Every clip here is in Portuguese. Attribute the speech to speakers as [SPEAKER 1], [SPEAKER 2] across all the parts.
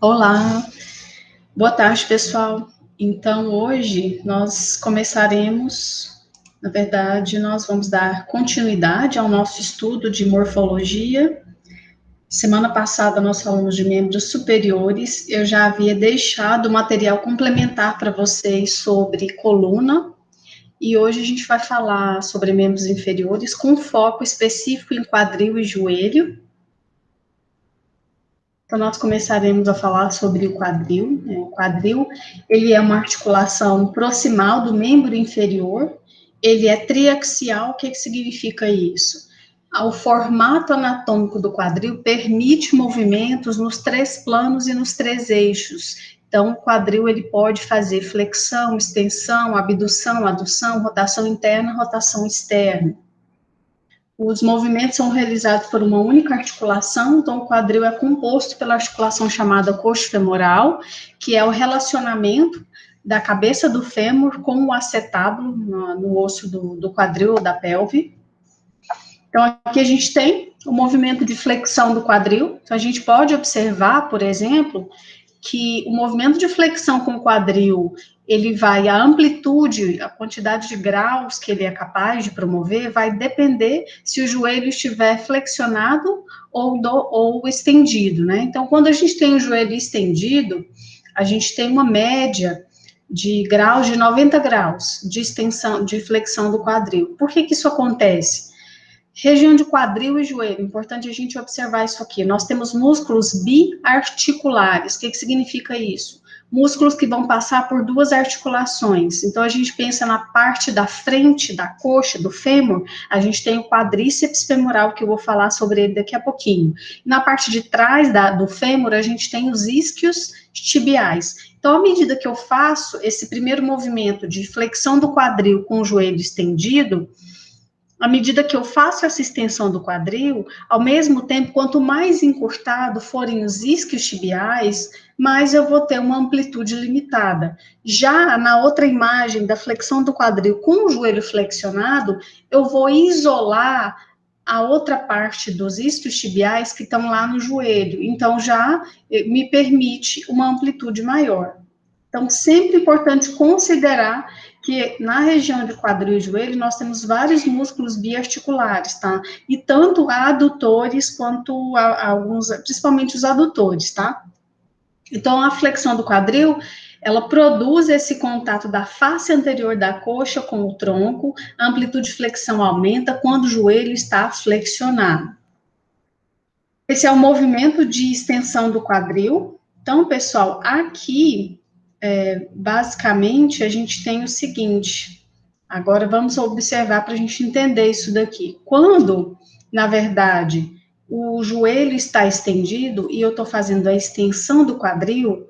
[SPEAKER 1] Olá, boa tarde, pessoal. Então, hoje nós começaremos, na verdade, nós vamos dar continuidade ao nosso estudo de morfologia. Semana passada nós falamos de membros superiores, eu já havia deixado material complementar para vocês sobre coluna, e hoje a gente vai falar sobre membros inferiores com foco específico em quadril e joelho. Então, nós começaremos a falar sobre o quadril. O quadril, ele é uma articulação proximal do membro inferior, ele é triaxial. O que significa isso? O formato anatômico do quadril permite movimentos nos três planos e nos três eixos. Então, o quadril, ele pode fazer flexão, extensão, abdução, adução, rotação interna, rotação externa. Os movimentos são realizados por uma única articulação, então o quadril é composto pela articulação chamada coxo-femoral, que é o relacionamento da cabeça do fêmur com o acetábulo no osso do quadril ou da pelve. Então, aqui a gente tem o movimento de flexão do quadril. Então, a gente pode observar, por exemplo, que o movimento de flexão com o quadril, ele vai, a amplitude, a quantidade de graus que ele é capaz de promover, vai depender se o joelho estiver flexionado ou estendido, né? Então, quando a gente tem o joelho estendido, a gente tem uma média de graus de 90 graus de extensão, de flexão do quadril. Por que isso acontece? Região de quadril e joelho, importante a gente observar isso aqui. Nós temos músculos biarticulares. O que significa isso? Músculos que vão passar por duas articulações. Então, a gente pensa na parte da frente da coxa, do fêmur, a gente tem o quadríceps femoral, que eu vou falar sobre ele daqui a pouquinho. Na parte de trás do fêmur, a gente tem os isquios tibiais. Então, à medida que eu faço esse primeiro movimento de flexão do quadril com o joelho estendido, à medida que eu faço essa extensão do quadril, ao mesmo tempo, quanto mais encurtado forem os isquios tibiais, mais eu vou ter uma amplitude limitada. Já na outra imagem da flexão do quadril com o joelho flexionado, eu vou isolar a outra parte dos isquios tibiais que estão lá no joelho. Então, já me permite uma amplitude maior. Então, sempre é importante considerar que na região de quadril e joelho nós temos vários músculos biarticulares, tá? E tanto adutores quanto alguns, principalmente os adutores, tá? Então, a flexão do quadril, ela produz esse contato da face anterior da coxa com o tronco, a amplitude de flexão aumenta quando o joelho está flexionado. Esse é o movimento de extensão do quadril. Então, pessoal, aqui basicamente, a gente tem o seguinte, agora vamos observar para a gente entender isso daqui. Quando, na verdade, o joelho está estendido e eu estou fazendo a extensão do quadril,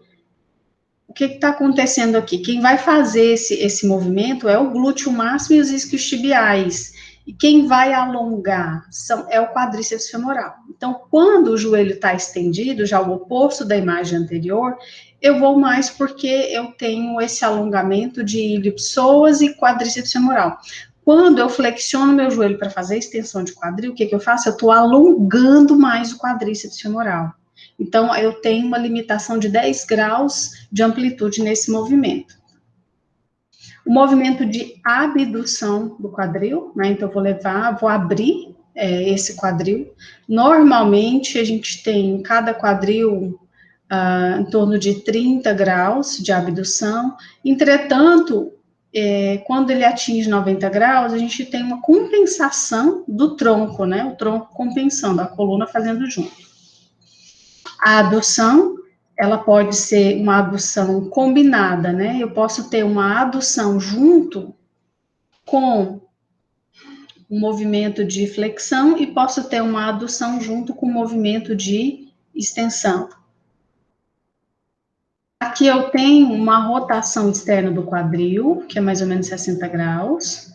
[SPEAKER 1] o que está acontecendo aqui? Quem vai fazer esse movimento é o glúteo máximo e os isquios tibiais. E quem vai alongar é o quadríceps femoral. Então, quando o joelho está estendido, já o oposto da imagem anterior, eu vou mais porque eu tenho esse alongamento de ilipsoas e quadríceps femoral. Quando eu flexiono meu joelho para fazer a extensão de quadril, o que eu faço? Eu estou alongando mais o quadríceps femoral. Então, eu tenho uma limitação de 10 graus de amplitude nesse movimento. O movimento de abdução do quadril, né? Então, vou abrir esse quadril. Normalmente, a gente tem cada quadril em torno de 30 graus de abdução. Entretanto, quando ele atinge 90 graus, a gente tem uma compensação do tronco, né? O tronco compensando, a coluna fazendo junto. A adução, ela pode ser uma adução combinada, né? Eu posso ter uma adução junto com um movimento de flexão e posso ter uma adução junto com um movimento de extensão. Aqui eu tenho uma rotação externa do quadril, que é mais ou menos 60 graus.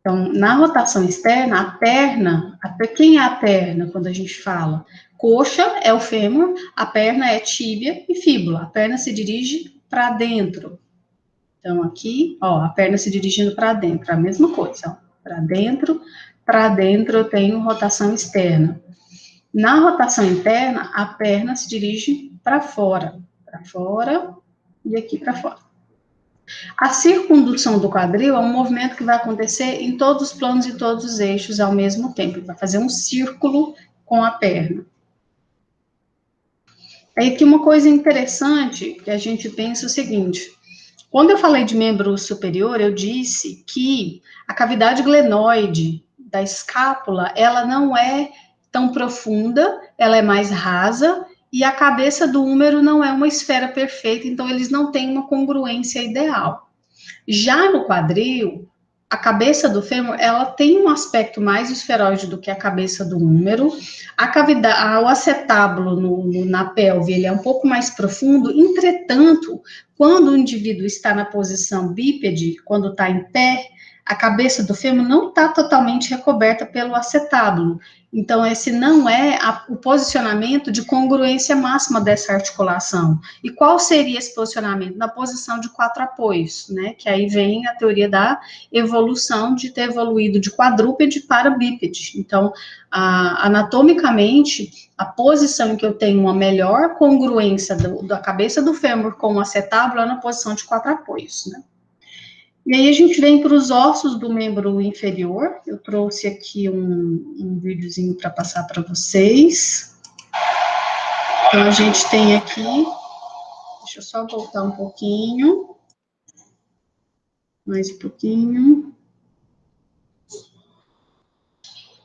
[SPEAKER 1] Então, na rotação externa, a perna, quem é a perna quando a gente fala? Coxa é o fêmur, a perna é tíbia e fíbula. A perna se dirige para dentro. Então, aqui, ó, a perna se dirigindo para dentro, a mesma coisa, ó. Para dentro eu tenho rotação externa. Na rotação interna, a perna se dirige para fora e aqui para fora. A circundução do quadril é um movimento que vai acontecer em todos os planos e todos os eixos ao mesmo tempo. Ele vai fazer um círculo com a perna. Aí que uma coisa interessante que a gente pensa é o seguinte: quando eu falei de membro superior, eu disse que a cavidade glenoide da escápula, ela não é tão profunda, ela é mais rasa, e a cabeça do húmero não é uma esfera perfeita, então eles não têm uma congruência ideal. Já no quadril, a cabeça do fêmur, ela tem um aspecto mais esferoide do que a cabeça do húmero. A cavidade, o acetábulo na pelve, ele é um pouco mais profundo. Entretanto, quando o indivíduo está na posição bípede, quando está em pé, a cabeça do fêmur não está totalmente recoberta pelo acetábulo. Então, esse não é o posicionamento de congruência máxima dessa articulação. E qual seria esse posicionamento? Na posição de 4 apoios, né? Que aí vem a teoria da evolução de ter evoluído de quadrúpede para bípede. Então, anatomicamente, a posição em que eu tenho uma melhor congruência da cabeça do fêmur com o acetábulo é na posição de 4 apoios, né? E aí a gente vem para os ossos do membro inferior. Eu trouxe aqui um videozinho para passar para vocês. Então, a gente tem aqui, deixa eu só voltar um pouquinho, mais um pouquinho.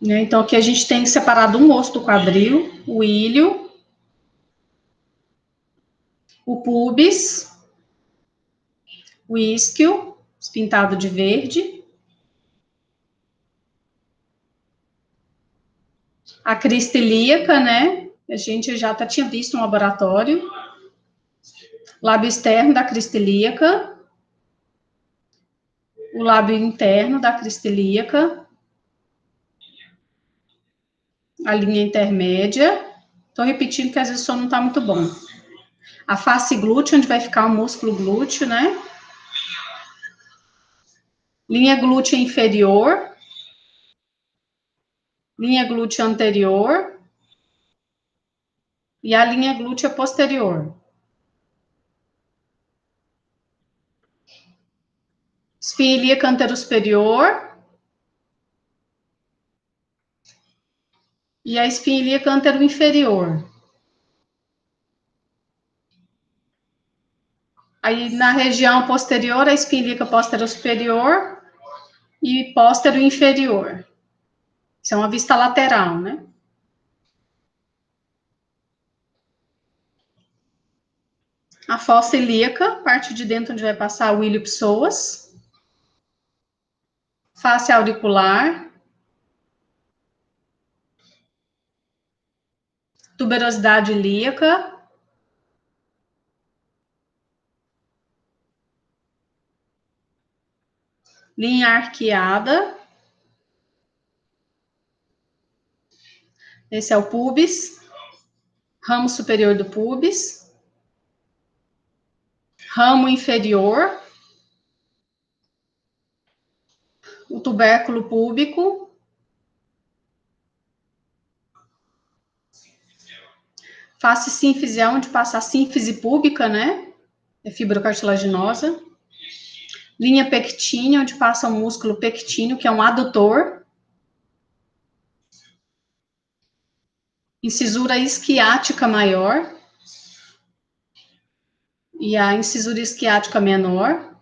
[SPEAKER 1] Então, aqui a gente tem separado um osso do quadril, o ilho, o pubis, o isquio, pintado de verde, a crista ilíaca, né? A gente já até tinha visto no laboratório. Lábio externo da crista ilíaca, o lábio interno da crista ilíaca, a linha intermédia. Estou repetindo que às vezes o som não está muito bom. A face glútea, onde vai ficar o músculo glúteo, né? Linha glútea inferior, linha glútea anterior e a linha glútea posterior. Espinha ilíaca anterosuperior e a espinha ilíaca anteroinferior. Aí na região posterior, a espinha ilíaca posterosuperior e póstero-inferior. Isso é uma vista lateral, né? A fossa ilíaca, parte de dentro onde vai passar o ilho psoas. Face auricular. Tuberosidade ilíaca. Linha arqueada. Esse é o pubis. Ramo superior do pubis. Ramo inferior. O tubérculo púbico. Face sínfise é onde passa a sínfise púbica, né? É fibra cartilaginosa. Linha pectínea, onde passa o músculo pectíneo, que é um adutor. Incisura isquiática maior. E a incisura isquiática menor.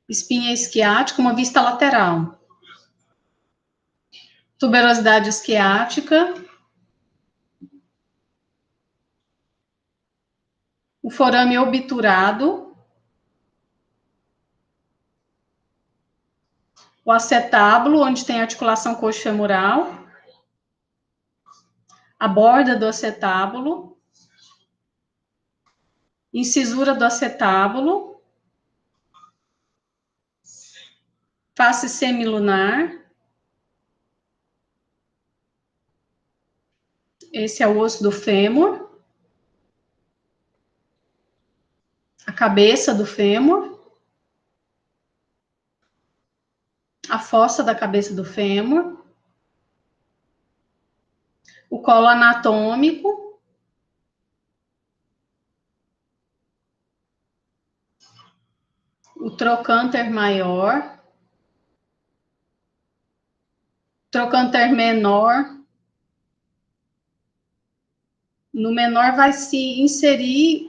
[SPEAKER 1] Espinha isquiática, uma vista lateral. Tuberosidade isquiática. O forame obturado. O acetábulo, onde tem articulação coxofemoral. A borda do acetábulo. Incisura do acetábulo. Face semilunar. Esse é o osso do fêmur. A cabeça do fêmur. A fossa da cabeça do fêmur. o colo anatômico, o trocânter maior, trocânter menor. No menor vai se inserir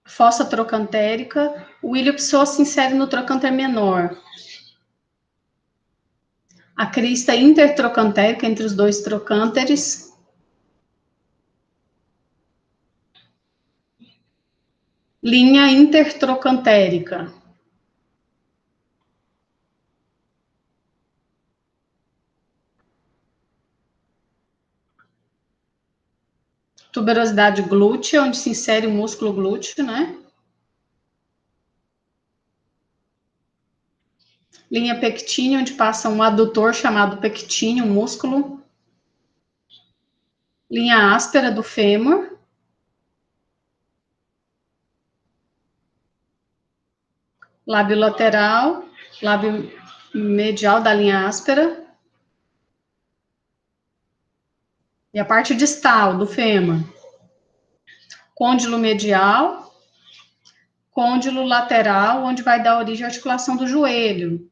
[SPEAKER 1] fossa trocantérica, o ilho-psoas se insere no trocânter menor. A crista intertrocantérica entre os dois trocânteres. Linha intertrocantérica. Tuberosidade glútea, onde se insere o músculo glúteo, né? Linha pectínea, onde passa um adutor chamado pectíneo, um músculo. Linha áspera do fêmur. Lábio lateral, lábio medial da linha áspera. E a parte distal do fêmur. Côndilo medial, côndilo lateral, onde vai dar origem à articulação do joelho.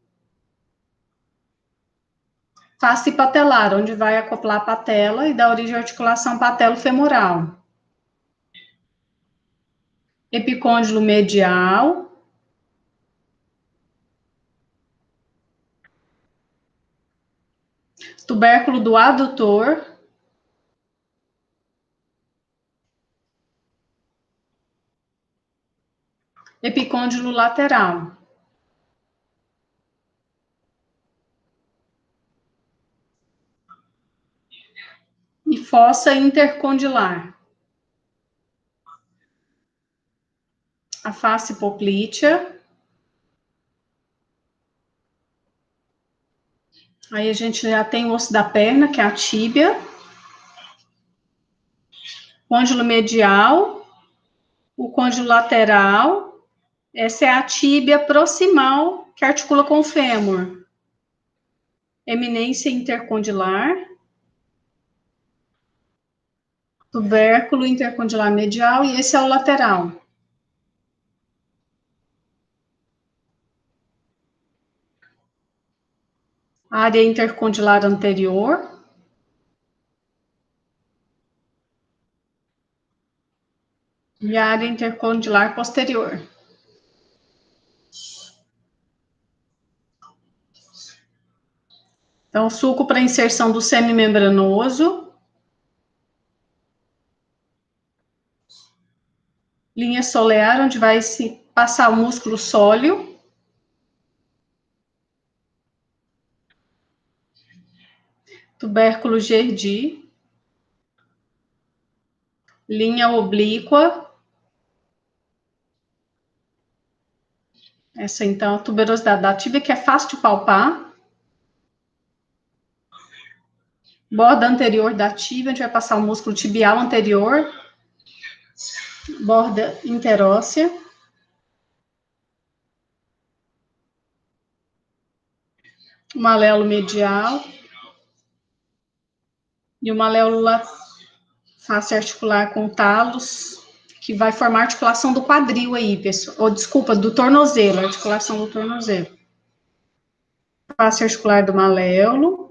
[SPEAKER 1] Face patelar, onde vai acoplar a patela e dar origem à articulação patelo-femoral. Epicôndilo medial. Tubérculo do adutor. Epicôndilo lateral. E fossa intercondilar. A face poplítea. Aí a gente já tem o osso da perna, que é a tíbia. Côndilo medial. O côndilo lateral. Essa é a tíbia proximal, que articula com o fêmur. Eminência intercondilar. Tubérculo intercondilar medial, e esse é o lateral. Área intercondilar anterior. E área intercondilar posterior. Então, sulco para inserção do semimembranoso. Linha solear, onde vai se passar o músculo sóleo. Tubérculo Gerdi. Linha oblíqua. Essa, então, a tuberosidade da tíbia, que é fácil de palpar. Borda anterior da tíbia, onde vai passar o músculo tibial anterior. Borda interóssea. Malelo medial. E o malelo face articular com o talos, que vai formar a articulação do quadril aí, pessoal. Ou, desculpa, do tornozelo, a articulação do tornozelo. Face articular do maléolo.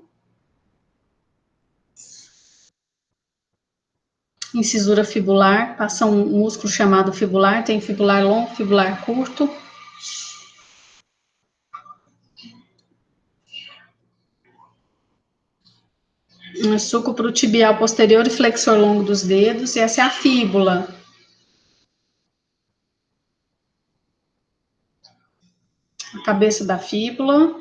[SPEAKER 1] Incisura fibular, passa um músculo chamado fibular, tem fibular longo, fibular curto. Um sulco para o tibial posterior e flexor longo dos dedos, e essa é a fíbula. A cabeça da fíbula.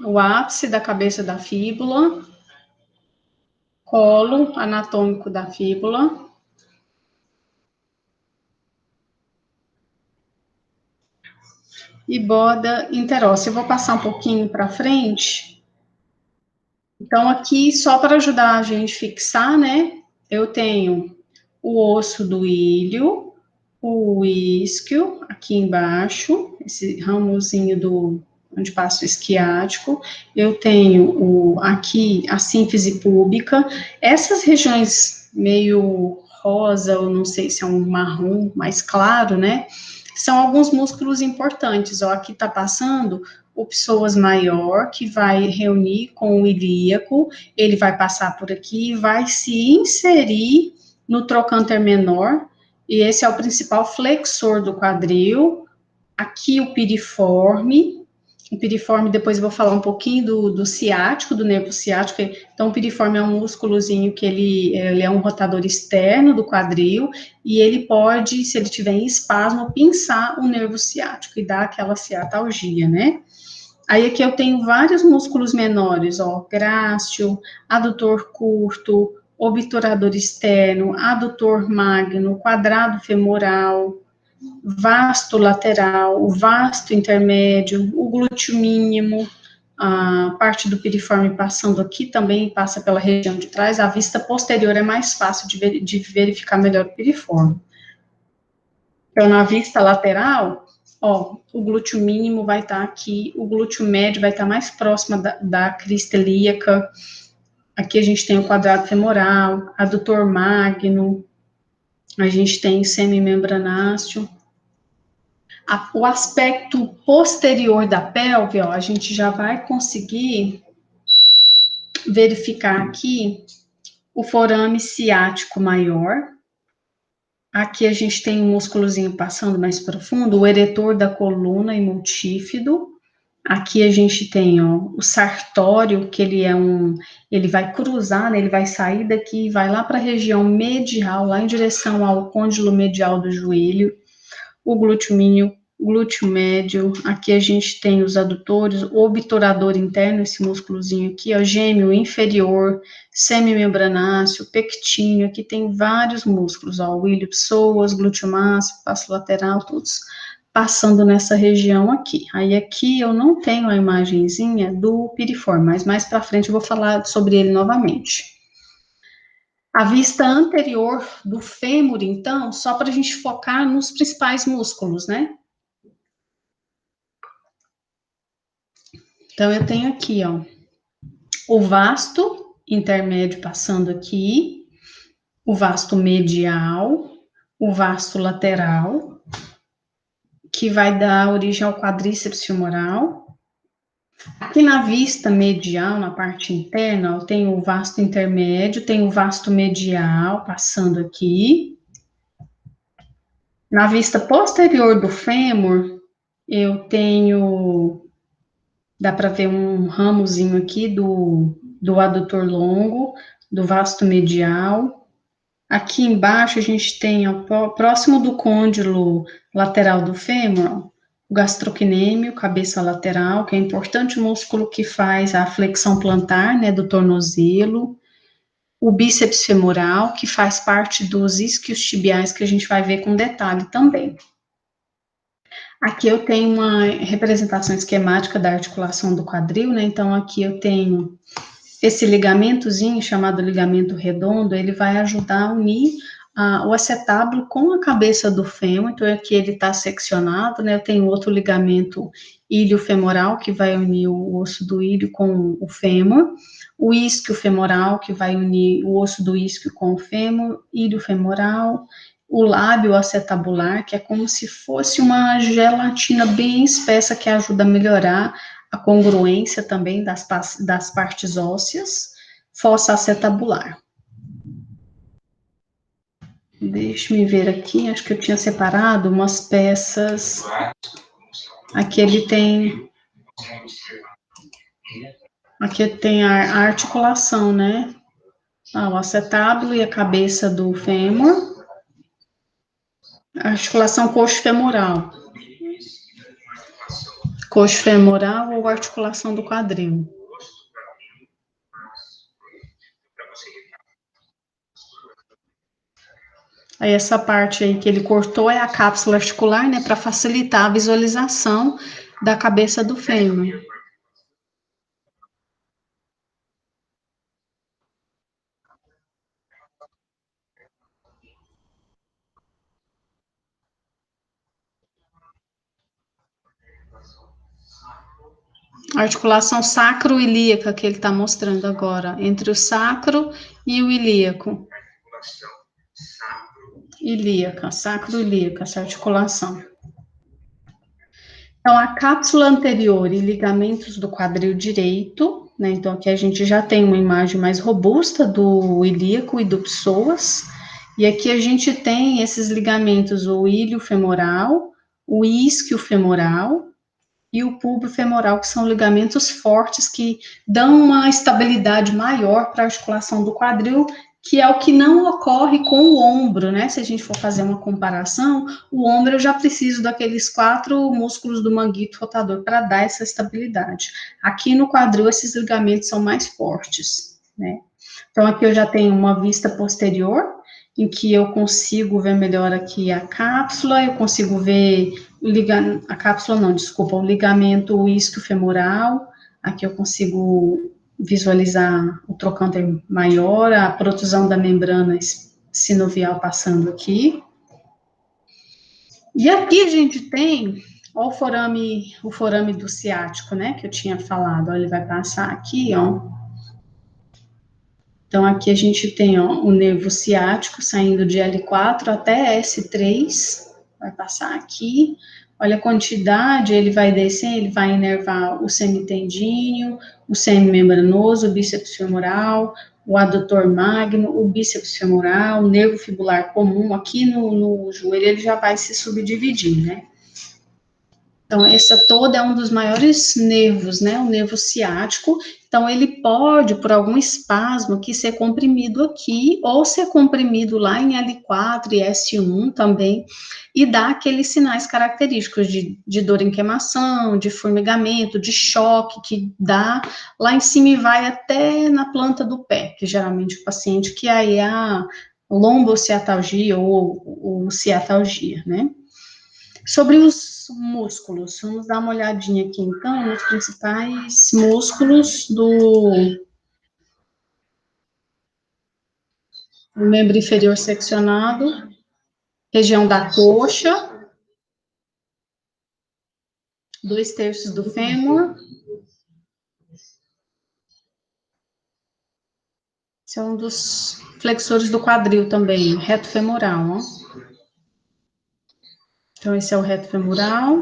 [SPEAKER 1] O ápice da cabeça da fíbula. Colo anatômico da fíbula. E borda interóssea. Eu vou passar um pouquinho para frente. Então, aqui, só para ajudar a gente a fixar, né? Eu tenho o osso do ilho, o isquio, aqui embaixo, esse ramozinho do onde passa o isquiático, eu tenho aqui a sínfise púbica, essas regiões meio rosa, ou não sei se é um marrom mais claro, né, são alguns músculos importantes, ó, aqui tá passando o psoas maior, que vai reunir com o ilíaco, ele vai passar por aqui, vai se inserir no trocânter menor, e esse é o principal flexor do quadril, aqui o piriforme, depois eu vou falar um pouquinho do ciático, do nervo ciático. Então, o piriforme é um músculozinho que ele é um rotador externo do quadril, e ele pode, se ele tiver em espasmo, pinçar o nervo ciático e dar aquela ciatalgia, né? Aí aqui eu tenho vários músculos menores, ó, grácil, adutor curto, obturador externo, adutor magno, quadrado femoral, vasto lateral, o vasto intermédio, o glúteo mínimo, a parte do piriforme passando aqui também passa pela região de trás, a vista posterior é mais fácil de verificar melhor o piriforme. Então, na vista lateral, ó, o glúteo mínimo vai estar aqui, o glúteo médio vai estar mais próximo da crista ilíaca, aqui a gente tem o quadrado femoral, adutor magno, a gente tem semimembranáceo, o aspecto posterior da pelve, ó, a gente já vai conseguir verificar aqui o forame ciático maior. Aqui a gente tem um músculozinho passando mais profundo, o eretor da coluna e multífido. Aqui a gente tem, ó, o sartório, que ele vai cruzar, né, ele vai sair daqui e vai lá para a região medial, lá em direção ao côndilo medial do joelho. O glúteo mínimo, glúteo médio, aqui a gente tem os adutores, o obturador interno, esse músculozinho aqui, ó, gêmeo inferior, semimembranáceo, pectíneo, aqui tem vários músculos, ó, o ilho psoas, glúteo máximo, passo lateral, todos passando nessa região aqui. Aí aqui eu não tenho a imagenzinha do piriforme, mas mais para frente eu vou falar sobre ele novamente. A vista anterior do fêmur, então, só para a gente focar nos principais músculos, né? Então, eu tenho aqui, ó, o vasto intermédio passando aqui, o vasto medial, o vasto lateral, que vai dar origem ao quadríceps femoral. Aqui na vista medial, na parte interna, ó, tem o vasto intermédio, tem o vasto medial passando aqui. Na vista posterior do fêmur, eu tenho, dá para ver um ramozinho aqui do adutor longo, do vasto medial. Aqui embaixo a gente tem, ó, próximo do côndilo lateral do fêmur, ó, o gastrocnêmio, cabeça lateral, que é importante, o músculo que faz a flexão plantar, né, do tornozelo. O bíceps femoral, que faz parte dos isquios tibiais, que a gente vai ver com detalhe também. Aqui eu tenho uma representação esquemática da articulação do quadril, né? Então, aqui eu tenho esse ligamentozinho, chamado ligamento redondo, ele vai ajudar a unir o acetábulo com a cabeça do fêmur. Então, aqui ele está seccionado, né? Eu tenho outro ligamento ilho-femoral, que vai unir o osso do ilho com o fêmur. O isquio femoral, que vai unir o osso do isquio com o fêmur, ilho femoral, o lábio acetabular, que é como se fosse uma gelatina bem espessa que ajuda a melhorar a congruência também das partes ósseas, fossa acetabular. Deixa-me ver aqui, acho que eu tinha separado umas peças. Aqui ele tem. Aqui tem a articulação, né? O acetábulo e a cabeça do fêmur. A articulação coxo-femoral. Coxo-femoral ou articulação do quadril. Aí essa parte aí que ele cortou é a cápsula articular, né, para facilitar a visualização da cabeça do fêmur. A articulação sacro-ilíaca que ele está mostrando agora, entre o sacro e o ilíaco. Ilíaca, sacro-ilíaca, essa articulação. Então, a cápsula anterior e ligamentos do quadril direito, né? Então, aqui a gente já tem uma imagem mais robusta do ilíaco e do psoas. E aqui a gente tem esses ligamentos, o ilho femoral, o isquio femoral e o púbio femoral, que são ligamentos fortes que dão uma estabilidade maior para a articulação do quadril, que é o que não ocorre com o ombro, né? Se a gente for fazer uma comparação, o ombro eu já preciso daqueles 4 músculos do manguito rotador para dar essa estabilidade. Aqui no quadril, esses ligamentos são mais fortes, né? Então, aqui eu já tenho uma vista posterior, em que eu consigo ver melhor aqui a cápsula, eu consigo ver a cápsula não, desculpa, o ligamento isquiofemoral, aqui eu consigo visualizar o trocânter maior, a protusão da membrana sinovial passando aqui. E aqui a gente tem ó, o forame do ciático, né, que eu tinha falado, ó, ele vai passar aqui, ó. Então, aqui a gente tem ó, o nervo ciático saindo de L4 até S3, vai passar aqui. Olha a quantidade, ele vai descer, ele vai inervar o semitendíneo, o semimembranoso, o bíceps femoral, o adutor magno, o bíceps femoral, o nervo fibular comum. Aqui no joelho ele já vai se subdividir, né? Então, essa toda é um dos maiores nervos, né, o nervo ciático. Então, ele pode, por algum espasmo aqui, ser comprimido aqui, ou ser comprimido lá em L4 e S1 também, e dar aqueles sinais característicos de dor em queimação, de formigamento, de choque, que dá lá em cima e vai até na planta do pé, que geralmente o paciente, que aí é a lombociatalgia ou ciatalgia, né? Sobre os músculos, vamos dar uma olhadinha aqui então nos principais músculos do membro inferior seccionado, região da coxa, 2/3 do fêmur. Esse é um dos flexores do quadril também, reto femoral, ó. Então, esse é o reto femoral.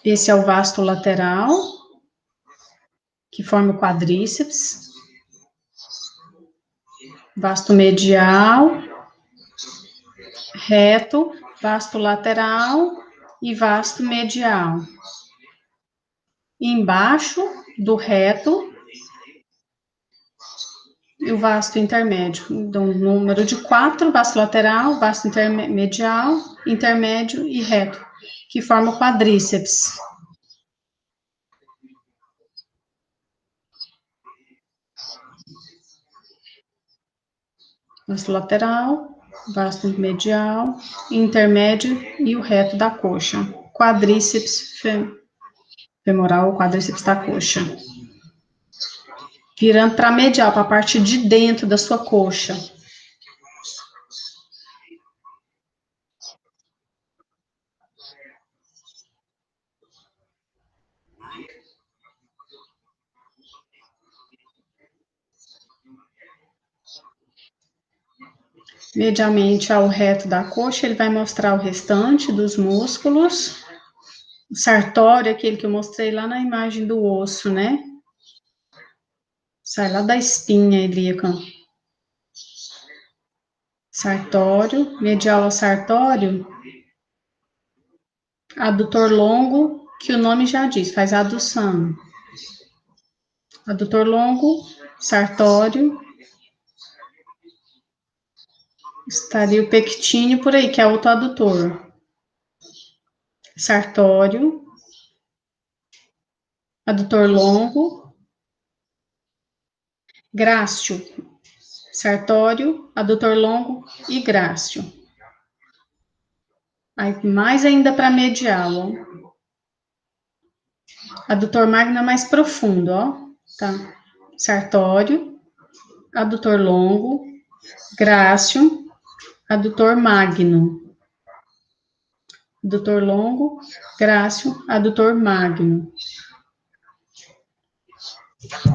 [SPEAKER 1] Esse é o vasto lateral, que forma o quadríceps. Vasto medial, reto, vasto lateral e vasto medial. Embaixo do reto e o vasto intermédio. Então, número de 4, vasto lateral, vasto intermedial, intermédio e reto, que forma o quadríceps. Vasto lateral, vasto medial, intermédio e o reto da coxa. Quadríceps femoral, quadríceps da coxa. Virando para medial, para a parte de dentro da sua coxa. Medialmente ao reto da coxa, ele vai mostrar o restante dos músculos. O sartório, aquele que eu mostrei lá na imagem do osso, né? Sai lá da espinha ilíaca. Sartório, medial ao sartório, adutor longo, que o nome já diz, faz adução. Adutor longo, sartório, estaria o pectíneo por aí, que é outro adutor. Sartório, adutor longo, grácil, sartório, adutor longo e grácil. Aí, mais ainda para medial, ó. Adutor magno é mais profundo, ó. Tá? Sartório, adutor longo, grácil, adutor magno. adutor longo, grácil, adutor magno.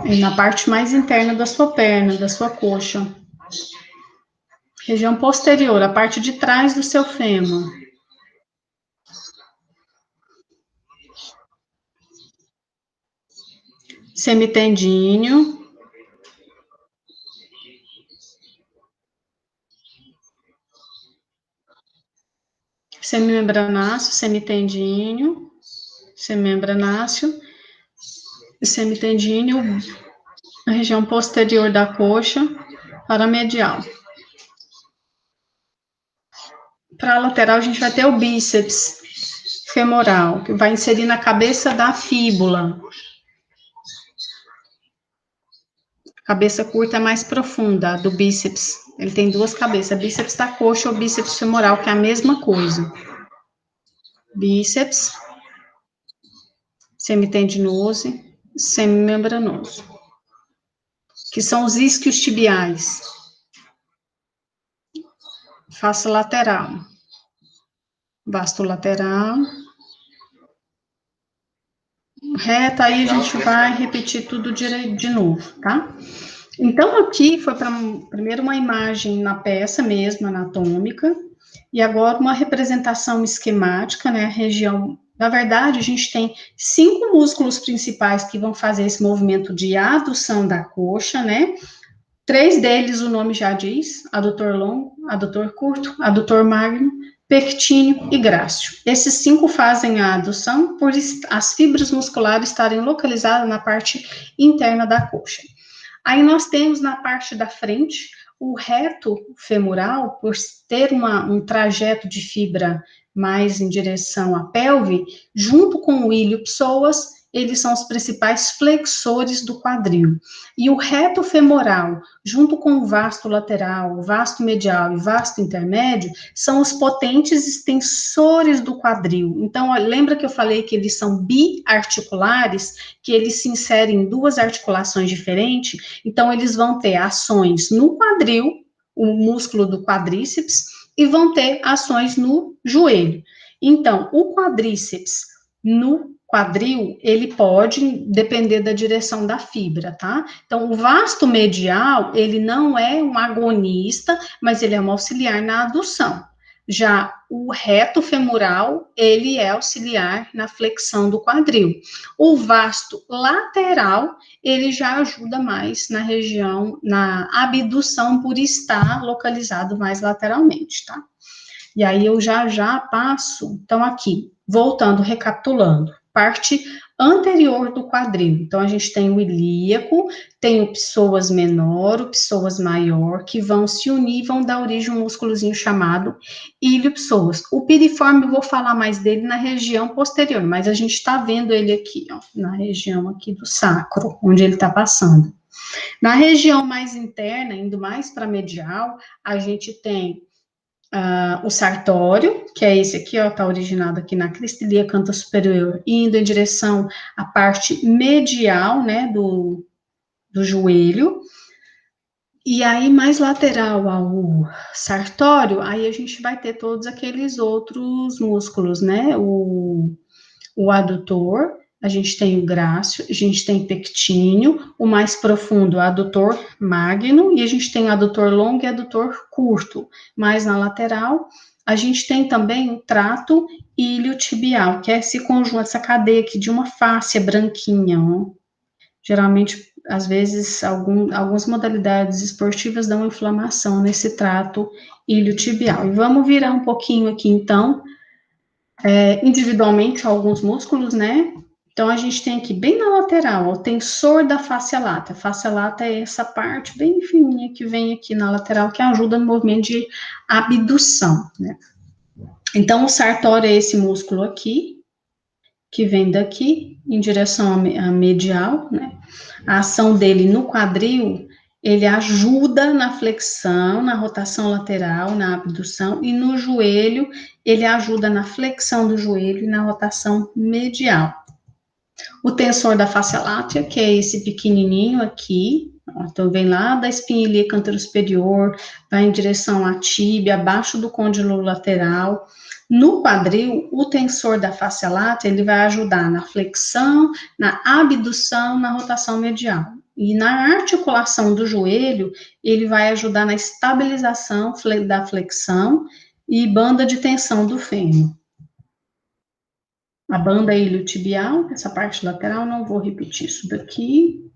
[SPEAKER 1] E na parte mais interna da sua perna, da sua coxa. Região posterior, a parte de trás do seu fêmur. Semitendíneo. Semimembranáceo, semitendíneo, semimembranáceo, semitendíneo, a região posterior da coxa, para a medial. Para a lateral, a gente vai ter o bíceps femoral, que vai inserir na cabeça da fíbula. A cabeça curta é mais profunda, do bíceps. Ele tem duas cabeças, bíceps da coxa ou bíceps femoral, que é a mesma coisa. Bíceps, semitendinoso, semimembranoso, que são os isquios tibiais. Face lateral, vasto lateral, reta, aí a gente vai repetir tudo de novo, tá? Então, aqui foi primeiro uma imagem na peça mesmo, anatômica, e agora uma representação esquemática, né, a região. Na verdade, a gente tem 5 músculos principais que vão fazer esse movimento de adução da coxa, né? 3 deles, o nome já diz, adutor longo, adutor curto, adutor magno, pectíneo e grácil. Esses 5 fazem a adução por as fibras musculares estarem localizadas na parte interna da coxa. Aí nós temos na parte da frente o reto femoral, por ter um trajeto de fibra mais em direção à pelve, junto com o ilho-psoas, eles são os principais flexores do quadril. E o reto femoral, junto com o vasto lateral, o vasto medial e o vasto intermédio, são os potentes extensores do quadril. Então, lembra que eu falei que eles são biarticulares, que eles se inserem em 2 articulações diferentes? Então, eles vão ter ações no quadril, o músculo do quadríceps, e vão ter ações no joelho. Então, o quadríceps no quadril, ele pode depender da direção da fibra, tá? Então, o vasto medial, ele não é um agonista, mas ele é um auxiliar na adução. Já o reto femoral, ele é auxiliar na flexão do quadril. O vasto lateral, ele já ajuda mais na região, na abdução, por estar localizado mais lateralmente, tá? E aí eu já passo, então aqui, voltando, recapitulando, parte anterior do quadril. Então, a gente tem o ilíaco, tem o psoas menor, o psoas maior, que vão se unir, vão dar origem a um músculozinho chamado ilho-psoas. O piriforme, eu vou falar mais dele na região posterior, mas a gente está vendo ele aqui, ó, na região aqui do sacro, onde ele está passando. Na região mais interna, indo mais para medial, a gente tem o sartório, que é esse aqui, ó, tá originado aqui na crista ilíaca canta superior, indo em direção à parte medial, né, do joelho. E aí, mais lateral ao sartório, aí a gente vai ter todos aqueles outros músculos, né, o adutor, a gente tem o grácil, a gente tem pectíneo, o mais profundo, adutor magno, e a gente tem adutor longo e adutor curto. Mais na lateral, a gente tem também o trato iliotibial, que é esse conjunto, essa cadeia aqui de uma fáscia branquinha, ó. Geralmente, às vezes, algumas modalidades esportivas dão inflamação nesse trato iliotibial. E vamos virar um pouquinho aqui, então, individualmente alguns músculos, né? Então, a gente tem aqui, bem na lateral, o tensor da fáscia lata. A fáscia lata é essa parte bem fininha que vem aqui na lateral, que ajuda no movimento de abdução, né? Então, o sartório é esse músculo aqui, que vem daqui, em direção à medial, né? A ação dele no quadril, ele ajuda na flexão, na rotação lateral, na abdução, e no joelho, ele ajuda na flexão do joelho e na rotação medial. O tensor da fáscia látea, que é esse pequenininho aqui, então vem lá da espinha ilíaca anterosuperior, vai em direção à tíbia, abaixo do côndilo lateral, No quadril, o tensor da face lata, ele vai ajudar na flexão, na abdução, na rotação medial. E na articulação do joelho, ele vai ajudar na estabilização da flexão e banda de tensão do fêmur. A banda iliotibial, essa parte lateral, não vou repetir isso daqui.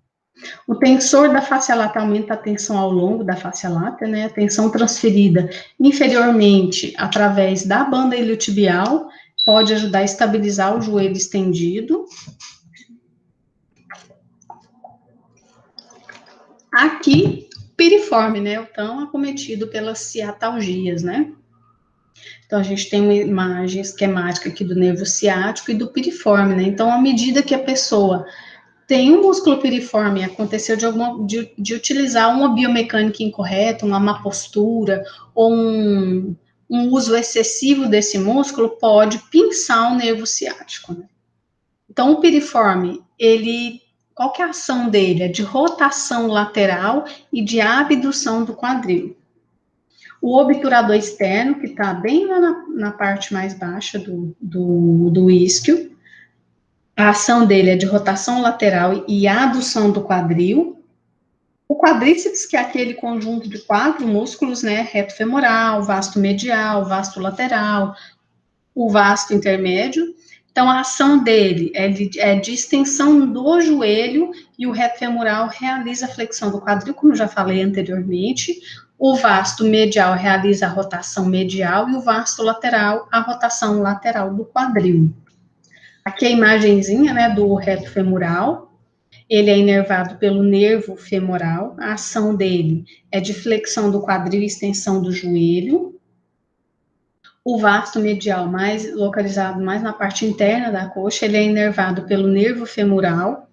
[SPEAKER 1] O tensor da face lata aumenta a tensão ao longo da face lata, né? A tensão transferida inferiormente através da banda iliotibial pode ajudar a estabilizar o joelho estendido. Aqui, piriforme, né? O tão acometido pelas ciatalgias, né? Então, a gente tem uma imagem esquemática aqui do nervo ciático e do piriforme, né? Então, à medida que a pessoa tem um músculo piriforme, aconteceu de utilizar uma biomecânica incorreta, uma má postura, ou um uso excessivo desse músculo, pode pinçar o nervo ciático, né? Então, o piriforme, qual que é a ação dele? É de rotação lateral e de abdução do quadril. O obturador externo, que está bem lá na parte mais baixa do isquio, a ação dele é de rotação lateral e adução do quadril. O quadríceps, que é aquele conjunto de 4 músculos, né, reto femoral, vasto medial, vasto lateral, o vasto intermédio. Então, a ação dele é de extensão do joelho e o reto femoral realiza a flexão do quadril, como eu já falei anteriormente. O vasto medial realiza a rotação medial e o vasto lateral, a rotação lateral do quadril. Aqui a imagenzinha, né, do reto femoral. Ele é inervado pelo nervo femoral. A ação dele é de flexão do quadril e extensão do joelho. O vasto medial, localizado mais na parte interna da coxa, ele é inervado pelo nervo femoral.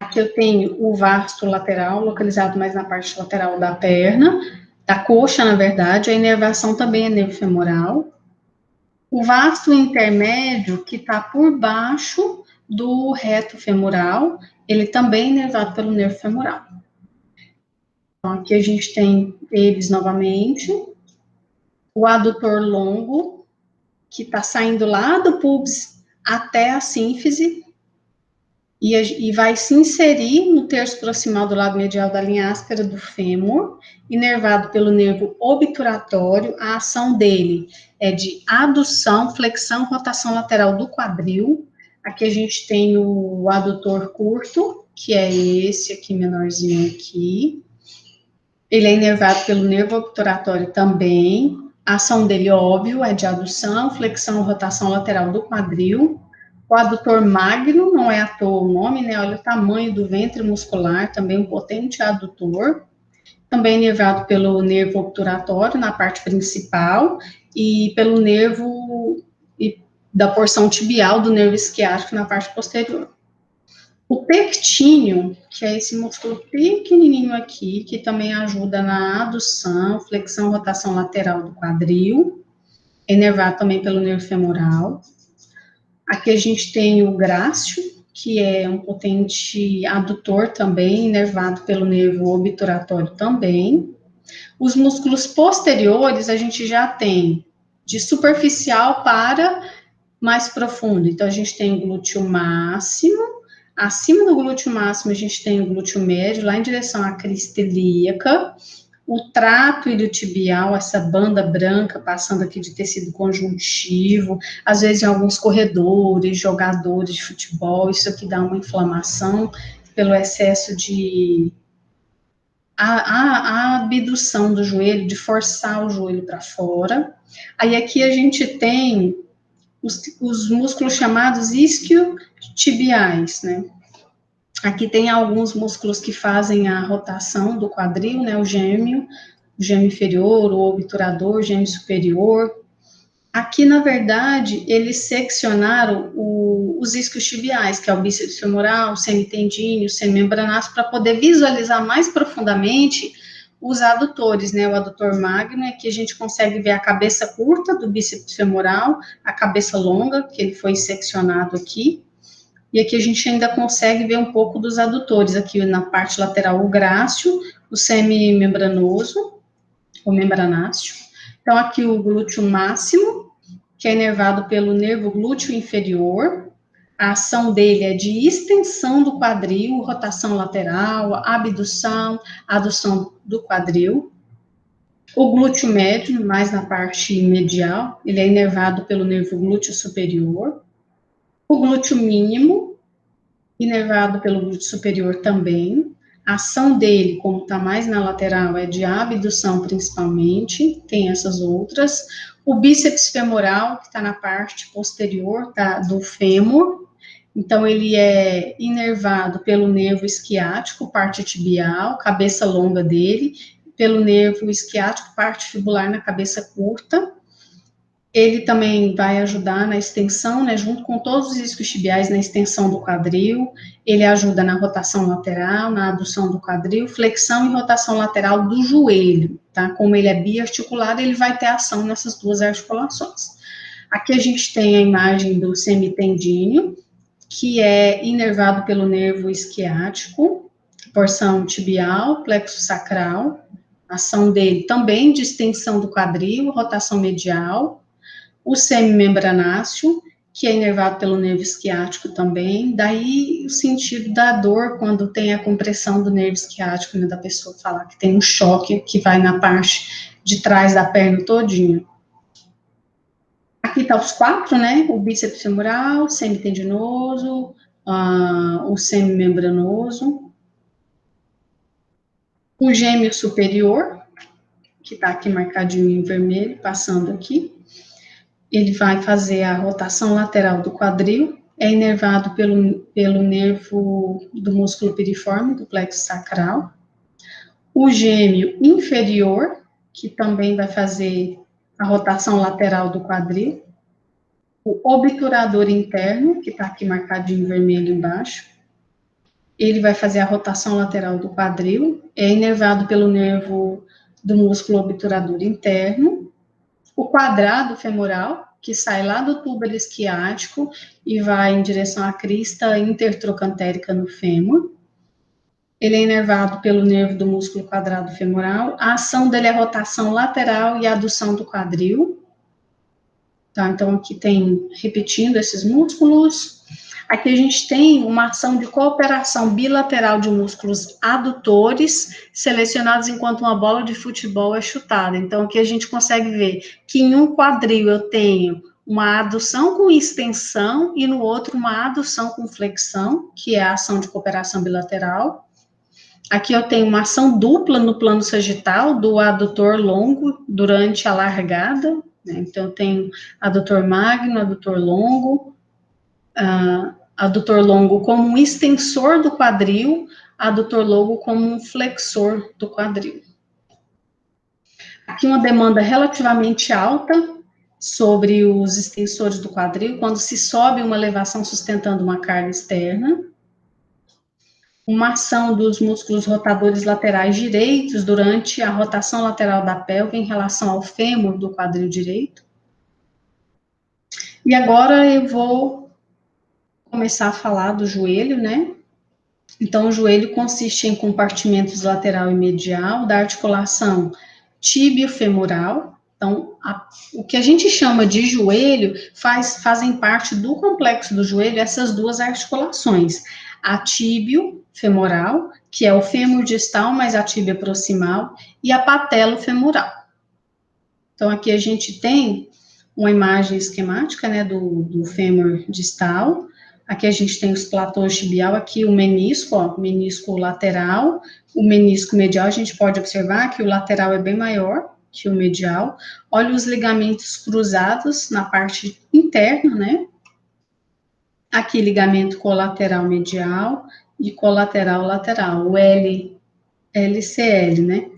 [SPEAKER 1] Aqui eu tenho o vasto lateral, localizado mais na parte lateral da perna, da coxa, na verdade. A inervação também é nervo femoral. O vasto intermédio, que está por baixo do reto femoral, ele também é inervado pelo nervo femoral. Então, aqui a gente tem eles novamente. O adutor longo, que está saindo lá do pubis até a sínfise, e vai se inserir no terço proximal do lado medial da linha áspera do fêmur, inervado pelo nervo obturatório. A ação dele é de adução, flexão, rotação lateral do quadril. Aqui a gente tem o adutor curto, que é esse aqui, menorzinho aqui. Ele é inervado pelo nervo obturatório também. A ação dele, óbvio, é de adução, flexão, rotação lateral do quadril. O adutor magno, não é à toa o nome, né? Olha o tamanho do ventre muscular, também um potente adutor. Também inervado pelo nervo obturatório na parte principal e pelo nervo da porção tibial do nervo isquiático na parte posterior. O pectíneo, que é esse músculo pequenininho aqui, que também ajuda na adução, flexão, rotação lateral do quadril, é inervado também pelo nervo femoral. Aqui a gente tem o grácil, que é um potente adutor também, inervado pelo nervo obturatório também. Os músculos posteriores a gente já tem de superficial para mais profundo. Então, a gente tem o glúteo máximo. Acima do glúteo máximo, a gente tem o glúteo médio, lá em direção à crista ilíaca. O trato iliotibial, essa banda branca passando aqui de tecido conjuntivo, às vezes em alguns corredores, jogadores de futebol, isso aqui dá uma inflamação pelo excesso de a abdução do joelho, de forçar o joelho para fora. Aí aqui a gente tem os músculos chamados isquiotibiais, né? Aqui tem alguns músculos que fazem a rotação do quadril, né? O gêmeo inferior, o obturador, o gêmeo superior. Aqui, na verdade, eles seccionaram os isquiotibiais, que é o bíceps femoral, o semitendíneo, o semimembranaço, para poder visualizar mais profundamente os adutores, né? O adutor magno, aqui a gente consegue ver a cabeça curta do bíceps femoral, a cabeça longa, que ele foi seccionado aqui. E aqui a gente ainda consegue ver um pouco dos adutores, aqui na parte lateral o grácil, o semimembranoso, o membranáceo. Então, aqui o glúteo máximo, que é inervado pelo nervo glúteo inferior. A ação dele é de extensão do quadril, rotação lateral, abdução, adução do quadril. O glúteo médio, mais na parte medial, ele é inervado pelo nervo glúteo superior. O glúteo mínimo, inervado pelo glúteo superior também. A ação dele, como está mais na lateral, é de abdução principalmente, tem essas outras. O bíceps femoral, que está na parte posterior do fêmur, então ele é inervado pelo nervo isquiático, parte tibial, cabeça longa dele, pelo nervo isquiático, parte fibular na cabeça curta. Ele também vai ajudar na extensão, né, junto com todos os isquiotibiais, na extensão do quadril. Ele ajuda na rotação lateral, na adução do quadril, flexão e rotação lateral do joelho, tá? Como ele é biarticulado, ele vai ter ação nessas duas articulações. Aqui a gente tem a imagem do semitendíneo, que é inervado pelo nervo isquiático, porção tibial, plexo sacral, ação dele também de extensão do quadril, rotação medial. O semimembranáceo, que é inervado pelo nervo isquiático também, daí o sentido da dor quando tem a compressão do nervo isquiático, né, da pessoa falar que tem um choque que vai na parte de trás da perna todinha. Aqui tá os quatro, né, o bíceps femoral, semitendinoso, o semimembranoso, o gêmeo superior, que tá aqui marcadinho em vermelho, passando aqui. Ele vai fazer a rotação lateral do quadril, é inervado pelo nervo do músculo piriforme, do plexo sacral. O gêmeo inferior, que também vai fazer a rotação lateral do quadril. O obturador interno, que está aqui marcadinho em vermelho embaixo. Ele vai fazer a rotação lateral do quadril, é inervado pelo nervo do músculo obturador interno. O quadrado femoral, que sai lá do túbulo isquiático e vai em direção à crista intertrocantérica no fêmur. Ele é inervado pelo nervo do músculo quadrado femoral. A ação dele é a rotação lateral e a adução do quadril. Tá, então, aqui tem, repetindo esses músculos. Aqui a gente tem uma ação de cooperação bilateral de músculos adutores, selecionados enquanto uma bola de futebol é chutada. Então, aqui a gente consegue ver que em um quadril eu tenho uma adução com extensão e no outro uma adução com flexão, que é a ação de cooperação bilateral. Aqui eu tenho uma ação dupla no plano sagital do adutor longo durante a largada, né? Então, eu tenho adutor magno, adutor longo, adutor longo como um extensor do quadril, adutor longo como um flexor do quadril. Aqui uma demanda relativamente alta sobre os extensores do quadril, quando se sobe uma elevação sustentando uma carga externa. Uma ação dos músculos rotadores laterais direitos durante a rotação lateral da pelve em relação ao fêmur do quadril direito. E agora eu vou começar a falar do joelho, né? Então, o joelho consiste em compartimentos lateral e medial da articulação tíbio-femoral. Então, o que a gente chama de joelho fazem parte do complexo do joelho essas duas articulações. A tíbio-femoral, que é o fêmur distal mais a tíbia proximal, e a patelo-femoral. Então, aqui a gente tem uma imagem esquemática, né, do fêmur distal. Aqui a gente tem os platôs tibial, aqui o menisco, ó, menisco lateral, o menisco medial, a gente pode observar que o lateral é bem maior que o medial. Olha os ligamentos cruzados na parte interna, né? Aqui ligamento colateral medial e colateral lateral, o LCL, né?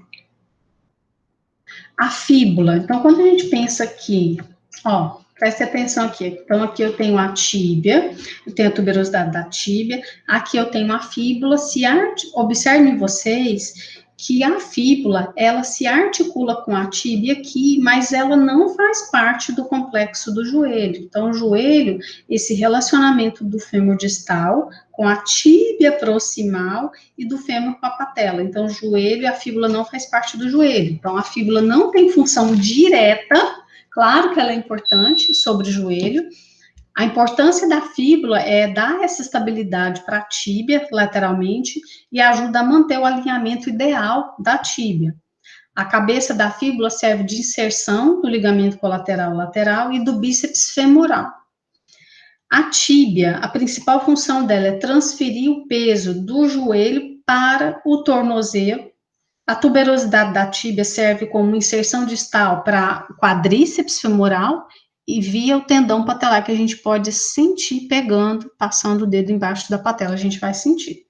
[SPEAKER 1] A fíbula, então quando a gente pensa aqui, ó, preste atenção aqui. Então, aqui eu tenho a tíbia, eu tenho a tuberosidade da tíbia, aqui eu tenho a fíbula. Observem vocês que a fíbula, ela se articula com a tíbia aqui, mas ela não faz parte do complexo do joelho. Então, o joelho, esse relacionamento do fêmur distal com a tíbia proximal e do fêmur com a patela. Então, o joelho e a fíbula não faz parte do joelho. Então, a fíbula não tem função direta Claro que ela é importante sobre o joelho. A importância da fíbula é dar essa estabilidade para a tíbia lateralmente e ajuda a manter o alinhamento ideal da tíbia. A cabeça da fíbula serve de inserção do ligamento colateral lateral e do bíceps femoral. A tíbia, a principal função dela é transferir o peso do joelho para o tornozelo. A tuberosidade da tíbia serve como inserção distal para o quadríceps femoral e via o tendão patelar, que a gente pode sentir pegando, passando o dedo embaixo da patela, a gente vai sentir.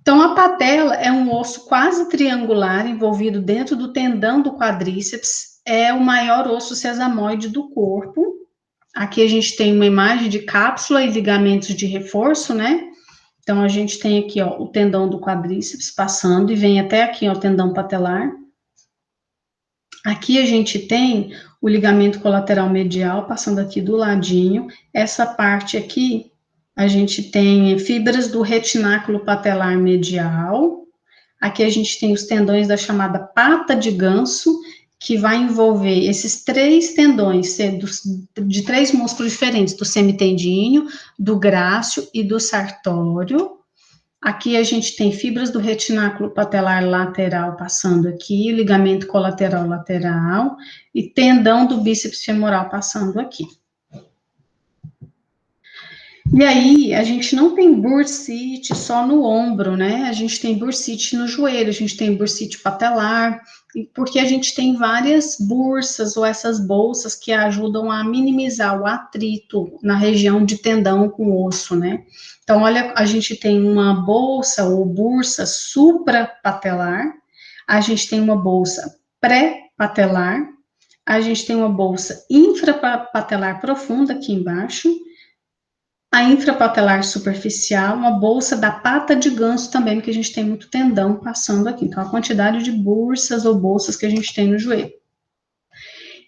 [SPEAKER 1] Então, a patela é um osso quase triangular envolvido dentro do tendão do quadríceps, é o maior osso sesamoide do corpo. Aqui a gente tem uma imagem de cápsula e ligamentos de reforço, né? Então, a gente tem aqui, ó, o tendão do quadríceps passando e vem até aqui, ó, o tendão patelar. Aqui a gente tem o ligamento colateral medial passando aqui do ladinho. Essa parte aqui, a gente tem fibras do retináculo patelar medial. Aqui a gente tem os tendões da chamada pata de ganso, que vai envolver esses 3 tendões, de 3 músculos diferentes, do semitendíneo, do grácil e do sartório. Aqui a gente tem fibras do retináculo patelar lateral passando aqui, ligamento colateral lateral e tendão do bíceps femoral passando aqui. E aí, a gente não tem bursite só no ombro, né? A gente tem bursite no joelho, a gente tem bursite patelar, porque a gente tem várias bursas ou essas bolsas que ajudam a minimizar o atrito na região de tendão com osso, né? Então, olha, a gente tem uma bolsa ou bursa suprapatelar, a gente tem uma bolsa pré-patelar, a gente tem uma bolsa infrapatelar profunda aqui embaixo, a infrapatelar superficial, uma bolsa da pata de ganso também, porque a gente tem muito tendão passando aqui. Então, a quantidade de bursas ou bolsas que a gente tem no joelho.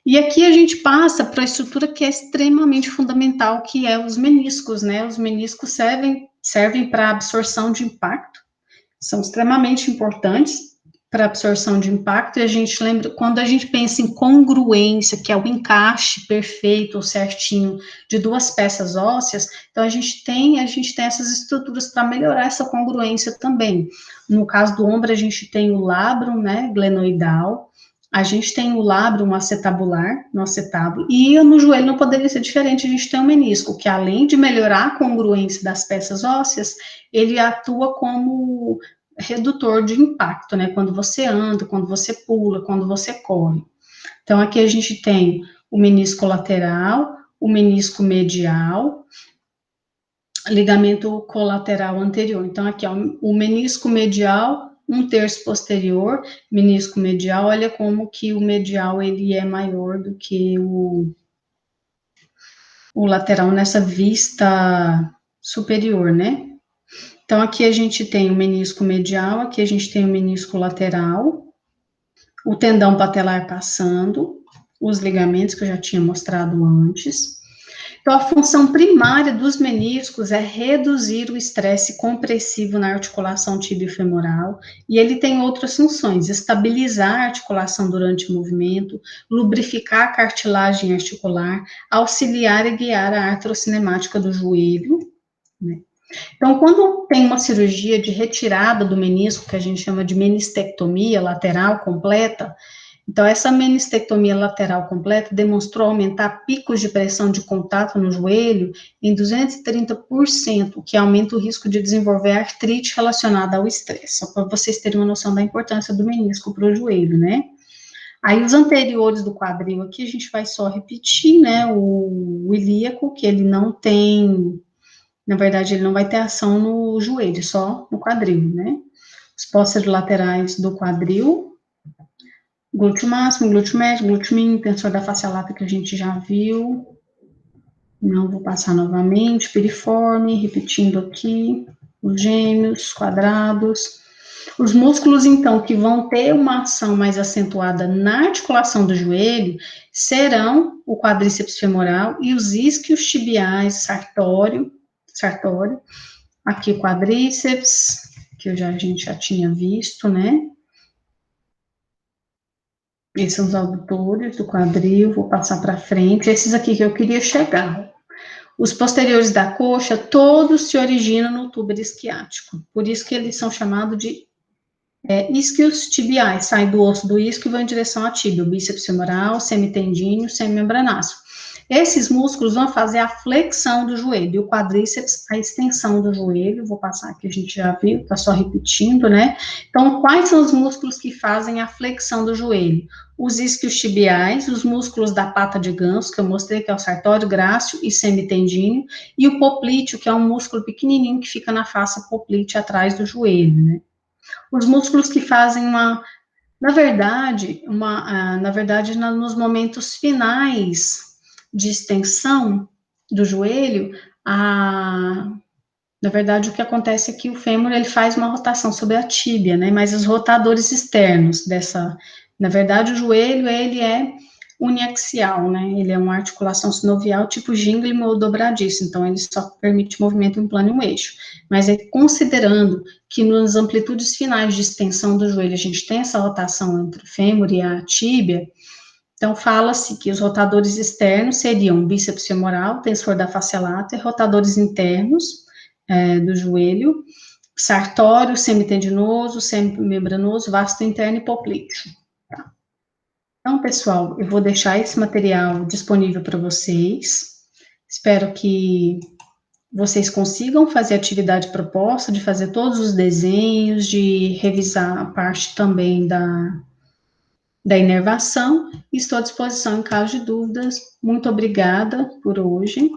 [SPEAKER 1] E aqui a gente passa para a estrutura que é extremamente fundamental, que é os meniscos, né? Os meniscos servem para absorção de impacto, são extremamente importantes para absorção de impacto, e a gente lembra, quando a gente pensa em congruência, que é o encaixe perfeito ou certinho de 2 peças ósseas, então a gente tem essas estruturas para melhorar essa congruência também. No caso do ombro, a gente tem o labrum, né, glenoidal, a gente tem o labrum acetabular, no acetábulo, e no joelho não poderia ser diferente, a gente tem o menisco, que além de melhorar a congruência das peças ósseas, ele atua como redutor de impacto, né? Quando você anda, quando você pula, quando você corre. Então, aqui a gente tem o menisco lateral, o menisco medial, ligamento colateral anterior. Então, aqui, ó, o menisco medial, 1/3 posterior, menisco medial, olha como que o medial, ele é maior do que o lateral nessa vista superior, né? Então, aqui a gente tem o menisco medial, aqui a gente tem o menisco lateral, o tendão patelar passando, os ligamentos que eu já tinha mostrado antes. Então, a função primária dos meniscos é reduzir o estresse compressivo na articulação tibiofemoral, e ele tem outras funções: estabilizar a articulação durante o movimento, lubrificar a cartilagem articular, auxiliar e guiar a artrocinemática do joelho, né? Então, quando tem uma cirurgia de retirada do menisco, que a gente chama de menistectomia lateral completa, então essa menistectomia lateral completa demonstrou aumentar picos de pressão de contato no joelho em 230%, o que aumenta o risco de desenvolver artrite relacionada ao estresse, só para vocês terem uma noção da importância do menisco para o joelho, né? Aí os anteriores do quadril aqui, a gente vai só repetir, né, o ilíaco, que ele não tem... Na verdade, ele não vai ter ação no joelho, só no quadril, né? Os posterolaterais do quadril, glúteo máximo, glúteo médio, glúteo mínimo, tensor da face lata que a gente já viu. Não vou passar novamente, piriforme, repetindo aqui, os gêmeos, quadrados. Os músculos, então, que vão ter uma ação mais acentuada na articulação do joelho serão o quadríceps femoral e os isquios tibiais, sartório, aqui o quadríceps, que a gente já tinha visto, né? Esses são os adutores do quadril, vou passar para frente. Esses aqui que eu queria chegar. Os posteriores da coxa, todos se originam no túber isquiático. Por isso que eles são chamados de isquios tibiais. Saem do osso do isquio e vão em direção à tíbia. O bíceps femoral, semitendíneo, semimembranáceo. Esses músculos vão fazer a flexão do joelho. E o quadríceps, a extensão do joelho. Vou passar aqui, a gente já viu, tá só repetindo, né? Então, quais são os músculos que fazem a flexão do joelho? Os isquios tibiais, os músculos da pata de ganso, que eu mostrei, que é o sartório, grácil e semitendíneo, e o poplíteo, que é um músculo pequenininho que fica na face poplítea atrás do joelho, né? Os músculos que fazem na verdade, nos momentos finais de extensão do joelho, na verdade, o que acontece é que o fêmur, ele faz uma rotação sobre a tíbia, né, mas os rotadores externos na verdade, o joelho, ele é uniaxial, né, ele é uma articulação sinovial tipo gínglico ou dobradiço, então ele só permite movimento em plano e um eixo, mas considerando que nas amplitudes finais de extensão do joelho a gente tem essa rotação entre o fêmur e a tíbia, então fala-se que os rotadores externos seriam bíceps femoral, tensor da face lata, e rotadores internos do joelho, sartório, semitendinoso, semimembranoso, vasto interno e poplíteo. Tá? Então, pessoal, eu vou deixar esse material disponível para vocês. Espero que vocês consigam fazer a atividade proposta, de fazer todos os desenhos, de revisar a parte também da inervação. Estou à disposição em caso de dúvidas. Muito obrigada por hoje.